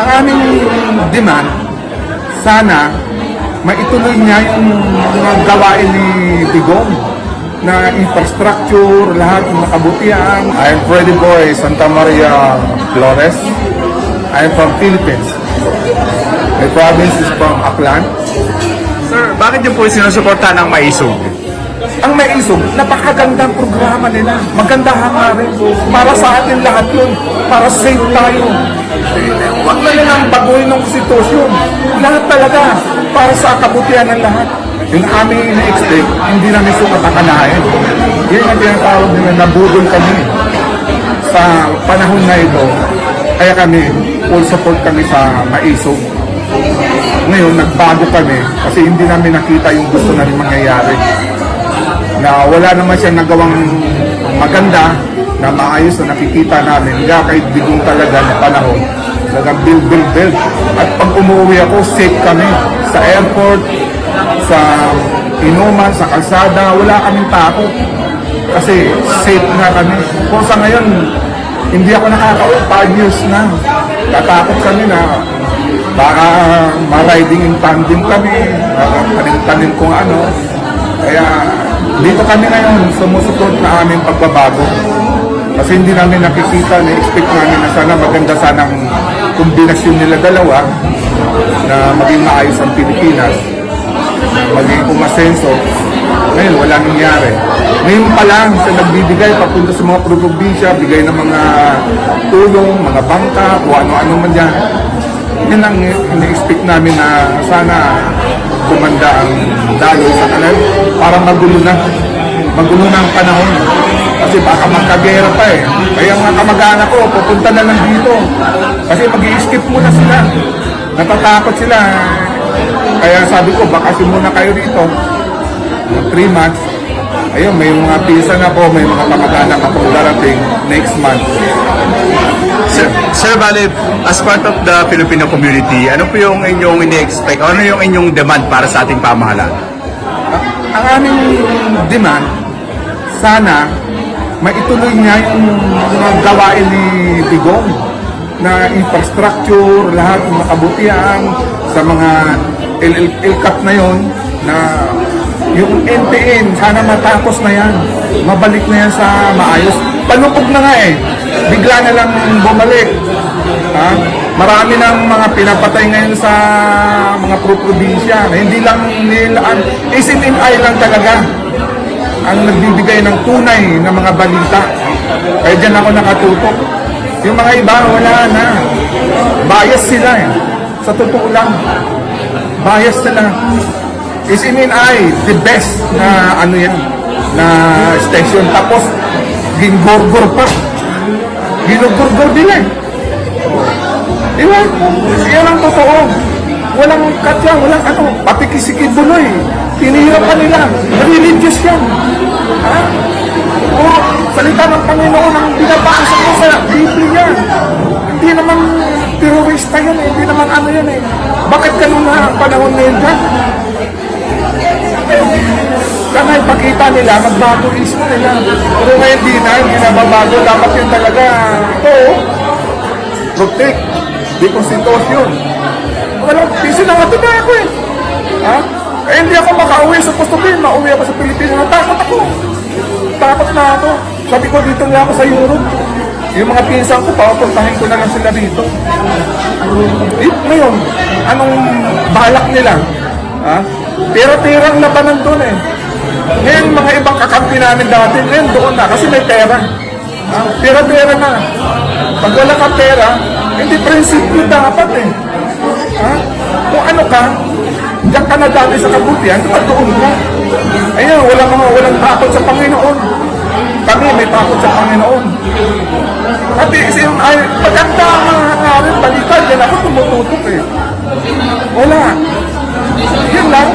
Ang aming demand, sana maituloy niya yung mga gawain ni Digong na infrastructure, lahat ng makabutihan. I am Freddy Boy Santa Maria Flores. I am from Philippines. My province is from Aklan. Sir, bakit yung po sinusuporta ng Maisog? Ang Maisog, napakagandang programa nila. Maganda hangarin. Para sa atin lahat yun. Para safe tayo. Huwag na nilang baguhin ng konstitusyon. Lahat talaga. Para sa kabutihan ng lahat. Yung aming ina-expect, hindi namin sukat akalain. Yun ang tinatawag nila, nabudol kami sa panahon na ito. Kaya kami, full support kami sa Maisog. Ngayon, nagbago kami kasi hindi namin nakita yung gusto namin mangyayari. Na wala naman siya nagawang maganda, na maayos na nakikita namin. Kaya kahit Digong talaga na panahon, build. At pag umuwi ako, safe kami sa airport, sa inuman, sa kalsada, wala kaming takot. Kasi safe na kami. Kung sa ngayon, hindi ako nakaka-uwi, 5 years na. Tatakot kami na baka ma-riding in tandem kami, tanim kung ano. Kaya dito kami ngayon, sumusuport na aming pagbabago. Kasi hindi namin nakikita, na-expect namin na sana maganda sanang kombinasyon nila dalawa na maging maayos ang Pilipinas, maging umasenso. Ngayon, wala nangyari. Ngayon pa lang, siya nagbibigay papunta sa mga probinsya, bigay ng mga tulong, mga bangka, kung ano-ano man yan. Yan ang ina-expect namin na sana kumanda ang daloy sa kanal para magulo na ang panahon. Kasi baka magkagera pa eh. Kaya mga kamag-anak ko, pupunta na lang dito. Kasi mag-i-skip muna sila. Natatakot sila. Kaya sabi ko, bakasyon muna kayo dito. 3 months. Ayun, may mga pisa na po, may mga kamag-anak ako darating next month. Sir, bale, as part of the Filipino community, ano po yung inyong ini-expect? Ano yung inyong demand para sa ating pamahalaan? Ang aming demand, sana maituloy niya yung mga gawain ni Digong na infrastructure, lahat ng makabutihan sa mga LCAP na yon, na yung NTN, sana matapos na yan, mabalik na yan sa maayos. Palupog na nga eh, bigla na lang bumalik. Ha? Marami ng mga pinapatay ngayon sa mga probinsya, hindi lang nilaan, SMNI lang talaga ang nagbibigay ng tunay na mga balita. Kaya dyan ako nakatutok. Yung mga iba, wala na. Bias sila eh. Sa totoo lang. Bias sila. SMNI, the best na ano yan, na station. Tapos, ginggorgor pa. Ginugorgor din eh. Diba? Yan ang totoo. Walang katya, walang ano, pati kisikibuloy. Tinihirapan nila. Religious yan. Ha? O, salita ng Panginoon ang binabasa ko sa Biblia. Hindi naman terorista yan eh. Hindi naman ano yan eh. Bakit ganun na ang panahon na yun dyan? Sana ipakita nila, magbago isip nila. Pero ngayon di na, hindi na mabago. Dapat yun talaga, ito, protect the constitution. Walang piso na nga na ako eh. Ha? Eh, hindi ako makauwi sa Postobin. Mauwi ako sa Pilipinas. Natakot ako. Takot na ako. Sabi ko, dito nga ako sa Europe. Yung mga pinsan ko, papuntahin ko na lang sila dito. Ngayon, anong balak nila? Ha? Tira-tirang labanan doon eh. Ngayon, mga ibang kakampi namin dati, ngayon doon na, kasi may pera. Ha? Tira-tira na. Pag wala ka pera, hindi prinsipyo dapat eh. Ha? Kung ano ka, diyan ka na dati sa kabutihan, doon ka. Ayun, walang takot sa Panginoon. Kami may takot sa Panginoon. Pati ay maganda ang hangarin, balita, yan ako tumututok eh. Wala. Yun lang.